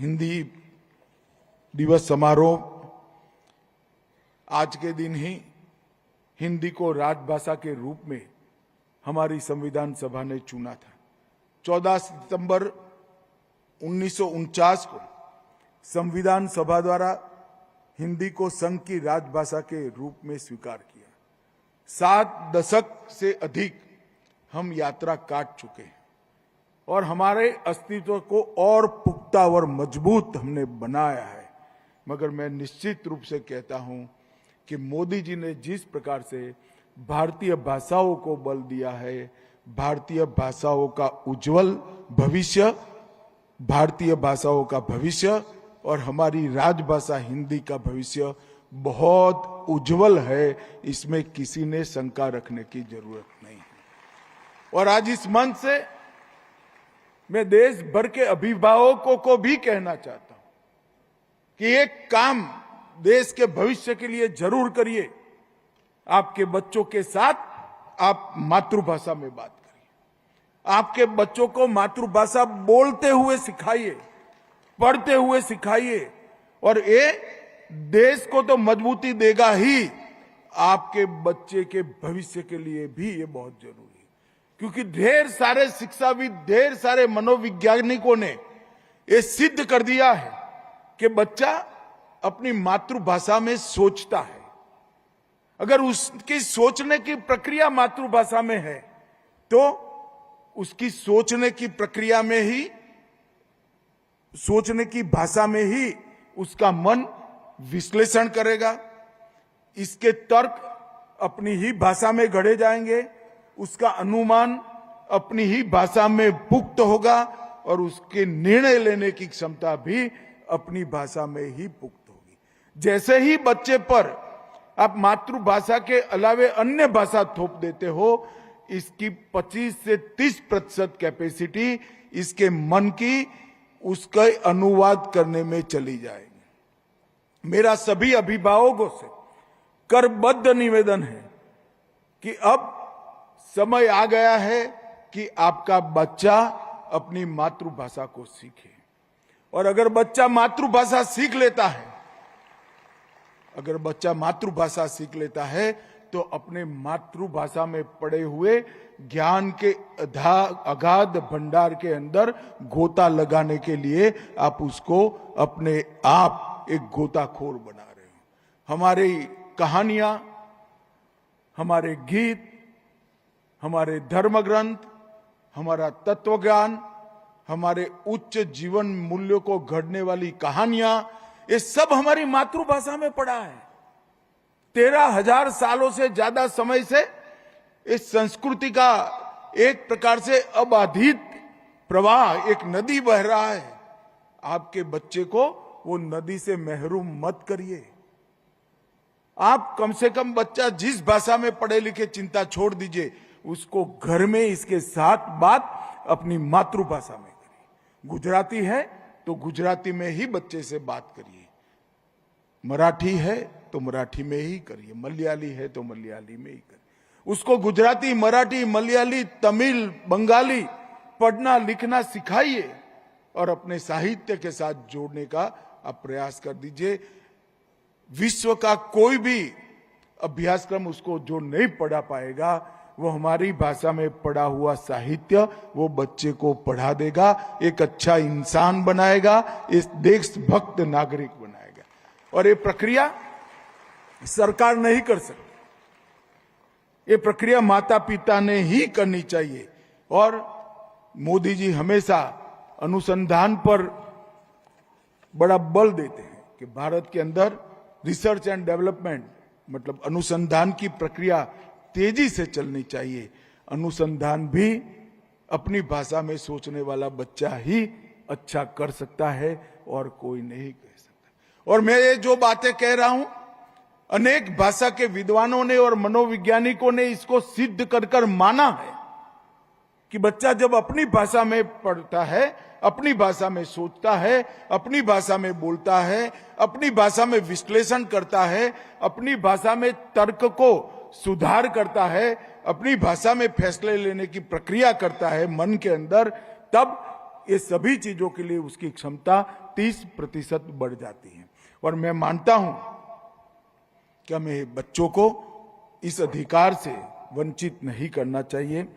हिंदी दिवस समारोह आज के दिन ही हिंदी को राजभाषा के रूप में हमारी संविधान सभा ने चुना था। 14 सितंबर 1949 को संविधान सभा द्वारा हिंदी को संघ की राजभाषा के रूप में स्वीकार किया। 7 दशक से अधिक हम यात्रा काट चुके हैं और हमारे अस्तित्व को और पुख्ता और मजबूत हमने बनाया है। मगर मैं निश्चित रूप से कहता हूं कि मोदी जी ने जिस प्रकार से भारतीय भाषाओं को बल दिया है, भारतीय भाषाओं का उज्जवल भविष्य, भारतीय भाषाओं का भविष्य और हमारी राजभाषा हिंदी का भविष्य बहुत उज्जवल है, इसमें किसी ने शंका रखने की जरूरत नहीं है। और आज इस मंच से मैं देश भर के अभिभावकों को भी कहना चाहता हूं कि एक काम देश के भविष्य के लिए जरूर करिए। आपके बच्चों के साथ आप मातृभाषा में बात करिए। आपके बच्चों को मातृभाषा बोलते हुए सिखाइए, पढ़ते हुए सिखाइए और ये देश को तो मजबूती देगा ही, आपके बच्चे के भविष्य के लिए भी ये बहुत जरूरी है। क्योंकि ढेर सारे शिक्षाविद, ढेर सारे मनोवैज्ञानिकों ने ये सिद्ध कर दिया है कि बच्चा अपनी मातृभाषा में सोचता है। अगर उसकी सोचने की प्रक्रिया मातृभाषा में है तो उसकी सोचने की प्रक्रिया में ही, सोचने की भाषा में ही उसका मन विश्लेषण करेगा, इसके तर्क अपनी ही भाषा में गढ़े जाएंगे, उसका अनुमान अपनी ही भाषा में पुख्त होगा और उसके निर्णय लेने की क्षमता भी अपनी भाषा में ही पुख्त होगी। जैसे ही बच्चे पर आप मातृभाषा के अलावे अन्य भाषा थोप देते हो, इसकी 25 से 30% कैपेसिटी इसके मन की उसका अनुवाद करने में चली जाएगी। मेरा सभी अभिभावकों से करबद्ध निवेदन है कि अब समय आ गया है कि आपका बच्चा अपनी मातृभाषा को सीखे। और अगर बच्चा मातृभाषा सीख लेता है, अगर बच्चा मातृभाषा सीख लेता है तो अपने मातृभाषा में पड़े हुए ज्ञान के अगाध भंडार के अंदर गोता लगाने के लिए आप उसको अपने आप एक गोताखोर बना रहे हो। हमारी कहानियां, हमारे गीत, हमारे धर्म ग्रंथ, हमारा तत्व ज्ञान, हमारे उच्च जीवन मूल्यों को गढ़ने वाली कहानियां, ये सब हमारी मातृभाषा में पड़ा है। 13,000 सालों से ज्यादा समय से इस संस्कृति का एक प्रकार से अबाधित प्रवाह, एक नदी बह रहा है। आपके बच्चे को वो नदी से महरूम मत करिए। आप कम से कम बच्चा जिस भाषा में पढ़े लिखे चिंता छोड़ दीजिए, उसको घर में इसके साथ बात अपनी मातृभाषा में करिए। गुजराती है तो गुजराती में ही बच्चे से बात करिए, मराठी है तो मराठी में ही करिए, मलयाली है तो मलयाली में ही करिए। उसको गुजराती, मराठी, मलयाली, तमिल, बंगाली पढ़ना लिखना सिखाइए और अपने साहित्य के साथ जोड़ने का आप प्रयास कर दीजिए। विश्व का कोई भी अभ्यासक्रम उसको जो नहीं पढ़ा पाएगा, वो हमारी भाषा में पढ़ा हुआ साहित्य वो बच्चे को पढ़ा देगा, एक अच्छा इंसान बनाएगा, इस देशभक्त नागरिक बनाएगा। और ये प्रक्रिया सरकार नहीं कर सकती, ये प्रक्रिया माता पिता ने ही करनी चाहिए। और मोदी जी हमेशा अनुसंधान पर बड़ा बल देते हैं कि भारत के अंदर रिसर्च एंड डेवलपमेंट, मतलब अनुसंधान की प्रक्रिया तेजी से चलनी चाहिए। अनुसंधान भी अपनी भाषा में सोचने वाला बच्चा ही अच्छा कर सकता है और कोई नहीं कर सकता। और मैं ये जो बातें कह रहा हूं, अनेक भाषा के विद्वानों ने और मनोवैज्ञानिकों ने इसको सिद्ध कर माना है कि बच्चा जब अपनी भाषा में पढ़ता है, अपनी भाषा में सोचता है, अपनी भाषा में बोलता है, अपनी भाषा में विश्लेषण करता है, अपनी भाषा में तर्क को सुधार करता है, अपनी भाषा में फैसले लेने की प्रक्रिया करता है मन के अंदर, तब ये सभी चीजों के लिए उसकी क्षमता 30% बढ़ जाती है। और मैं मानता हूं कि हमें बच्चों को इस अधिकार से वंचित नहीं करना चाहिए।